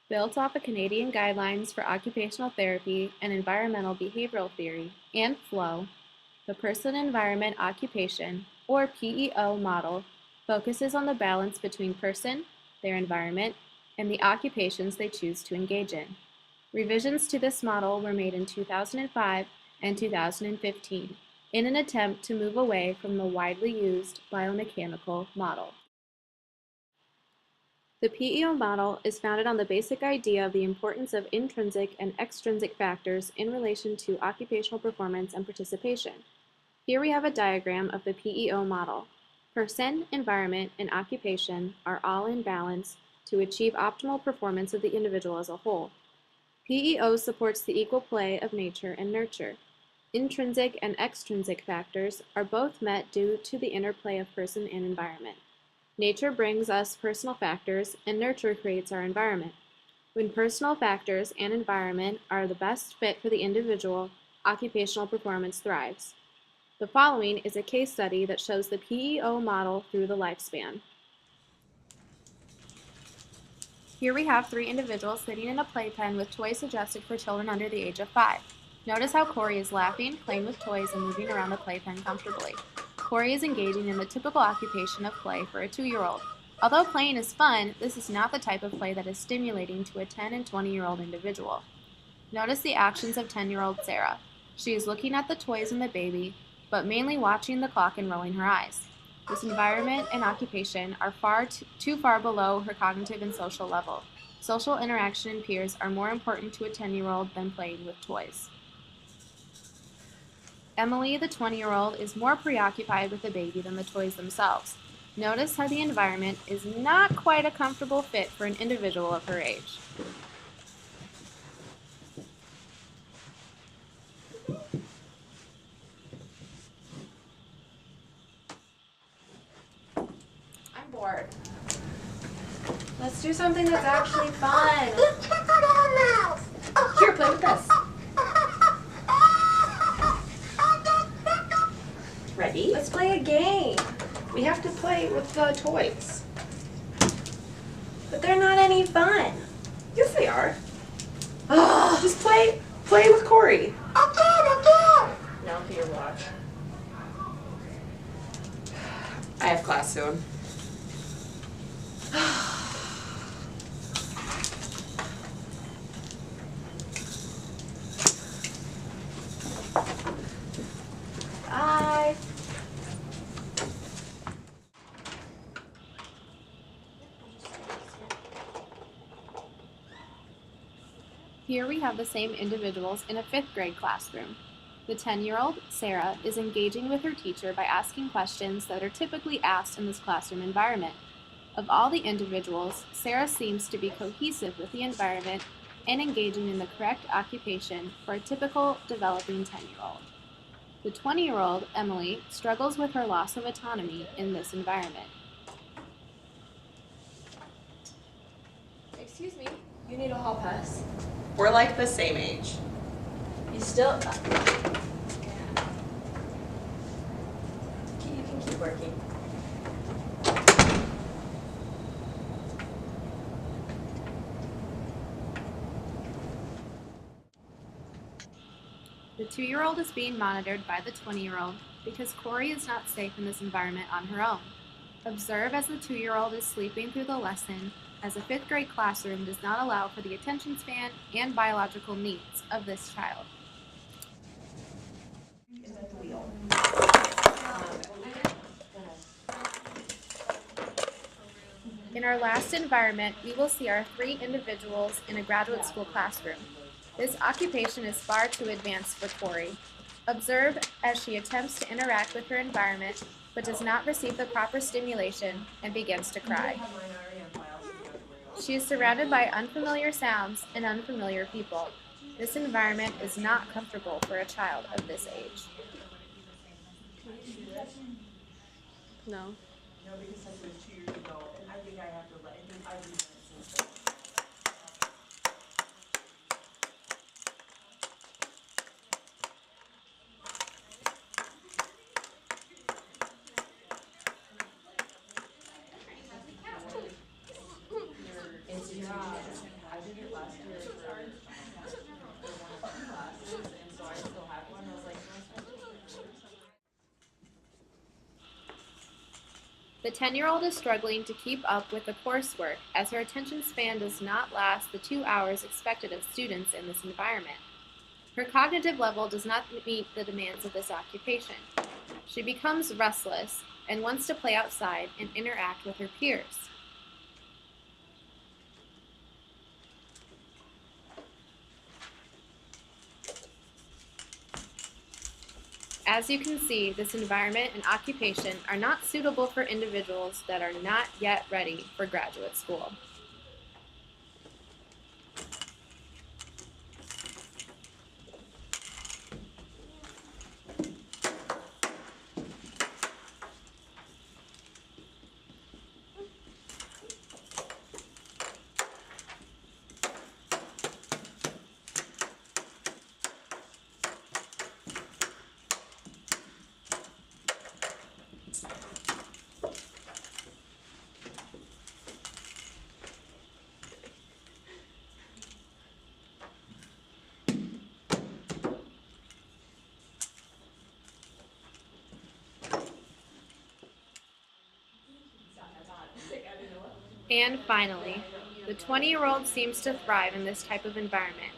Built off the Canadian Guidelines for Occupational Therapy and Environmental Behavioral Theory and FLOW, the Person-Environment Occupation, or PEO model, focuses on the balance between person, their environment, and the occupations they choose to engage in. Revisions to this model were made in 2005 and 2015 in an attempt to move away from the widely used biomechanical model. The PEO model is founded on the basic idea of the importance of intrinsic and extrinsic factors in relation to occupational performance and participation. Here we have a diagram of the PEO model. Person, environment, and occupation are all in balance to achieve optimal performance of the individual as a whole. PEO supports the equal play of nature and nurture. Intrinsic and extrinsic factors are both met due to the interplay of person and environment. Nature brings us personal factors, and nurture creates our environment. When personal factors and environment are the best fit for the individual, occupational performance thrives. The following is a case study that shows the PEO model through the lifespan. Here we have 3 individuals sitting in a playpen with toys suggested for children under the age of 5. Notice how Corey is laughing, playing with toys, and moving around the playpen comfortably. Corey is engaging in the typical occupation of play for a 2-year-old. Although playing is fun, this is not the type of play that is stimulating to a 10 and 20-year-old individual. Notice the actions of 10-year-old Sarah. She is looking at the toys and the baby, but mainly watching the clock and rolling her eyes. This environment and occupation are too far below her cognitive and social level. Social interaction and peers are more important to a 10-year-old than playing with toys. Emily, the 20-year-old, is more preoccupied with the baby than the toys themselves. Notice how the environment is not quite a comfortable fit for an individual of her age. I'm bored. Let's do something that's actually fun. Here, play with this. Ready? Let's play a game. We have to play with the toys. But they're not any fun. Yes, they are. Ugh. Just play with Corey. Now for your watch. I have class soon. Bye. Here we have the same individuals in a 5th grade classroom. The 10-year-old, Sarah, is engaging with her teacher by asking questions that are typically asked in this classroom environment. Of all the individuals, Sarah seems to be cohesive with the environment and engaging in the correct occupation for a typical developing 10-year-old. The 20-year-old, Emily, struggles with her loss of autonomy in this environment. Excuse me, you need a hall pass. We're like the same age. You still... You can keep working. The 2-year-old is being monitored by the 20-year-old because Corey is not safe in this environment on her own. Observe as the 2-year-old is sleeping through the lesson, as a 5th grade classroom does not allow for the attention span and biological needs of this child. In our last environment, we will see our 3 individuals in a graduate school classroom. This occupation is far too advanced for Corey. Observe as she attempts to interact with her environment, but does not receive the proper stimulation and begins to cry. She is surrounded by unfamiliar sounds and unfamiliar people. This environment is not comfortable for a child of this age. No. No, because since it was 2 years ago, I think I have to let, I think I institution. I think 10-year-old is struggling to keep up with the coursework as her attention span does not last the 2 hours expected of students in this environment. Her cognitive level does not meet the demands of this occupation. She becomes restless and wants to play outside and interact with her peers. As you can see, this environment and occupation are not suitable for individuals that are not yet ready for graduate school. And finally, the 20-year-old seems to thrive in this type of environment.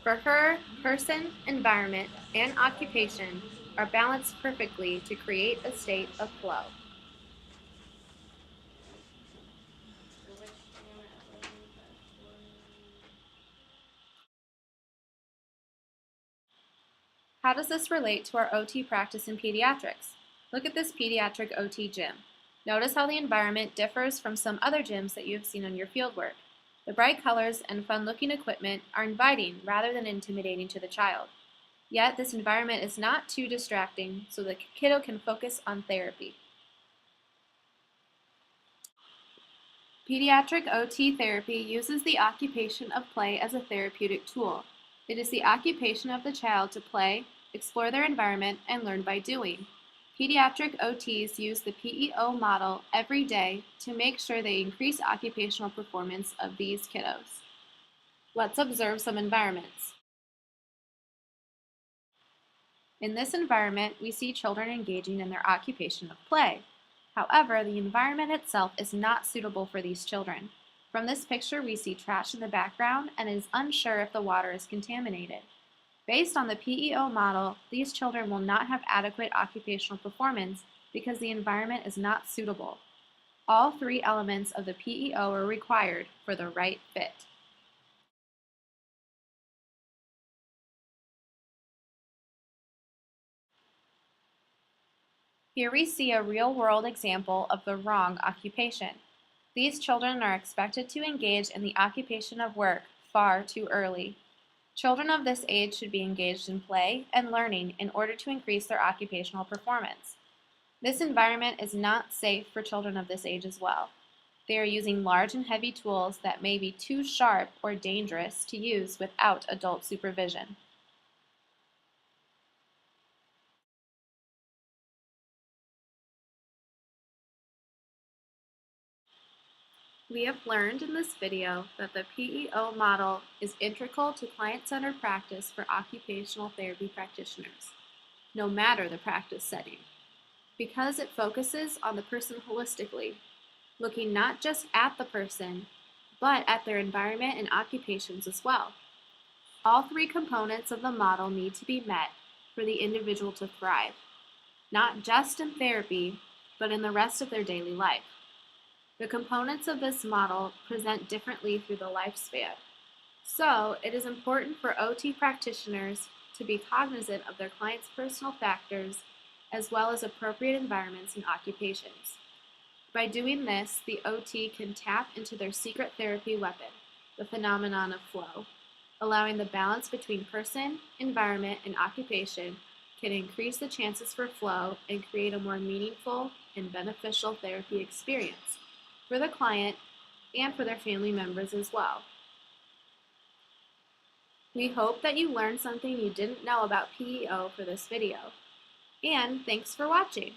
For her, person, environment, and occupation are balanced perfectly to create a state of flow. How does this relate to our OT practice in pediatrics? Look at this pediatric OT gym. Notice how the environment differs from some other gyms that you have seen on your fieldwork. The bright colors and fun-looking equipment are inviting rather than intimidating to the child. Yet this environment is not too distracting so the kiddo can focus on therapy. Pediatric OT therapy uses the occupation of play as a therapeutic tool. It is the occupation of the child to play, explore their environment, and learn by doing. Pediatric OTs use the PEO model every day to make sure they increase occupational performance of these kiddos. Let's observe some environments. In this environment, we see children engaging in their occupation of play. However, the environment itself is not suitable for these children. From this picture, we see trash in the background and it is unsure if the water is contaminated. Based on the PEO model, these children will not have adequate occupational performance because the environment is not suitable. All three elements of the PEO are required for the right fit. Here we see a real-world example of the wrong occupation. These children are expected to engage in the occupation of work far too early. Children of this age should be engaged in play and learning in order to increase their occupational performance. This environment is not safe for children of this age as well. They are using large and heavy tools that may be too sharp or dangerous to use without adult supervision. We have learned in this video that the PEO model is integral to client-centered practice for occupational therapy practitioners, no matter the practice setting, because it focuses on the person holistically, looking not just at the person, but at their environment and occupations as well. All three components of the model need to be met for the individual to thrive, not just in therapy, but in the rest of their daily life. The components of this model present differently through the lifespan. So, it is important for OT practitioners to be cognizant of their clients' personal factors as well as appropriate environments and occupations. By doing this, the OT can tap into their secret therapy weapon, the phenomenon of flow. Allowing the balance between person, environment, and occupation can increase the chances for flow and create a more meaningful and beneficial therapy experience for the client and for their family members as well. We hope that you learned something you didn't know about PEO for this video. And thanks for watching.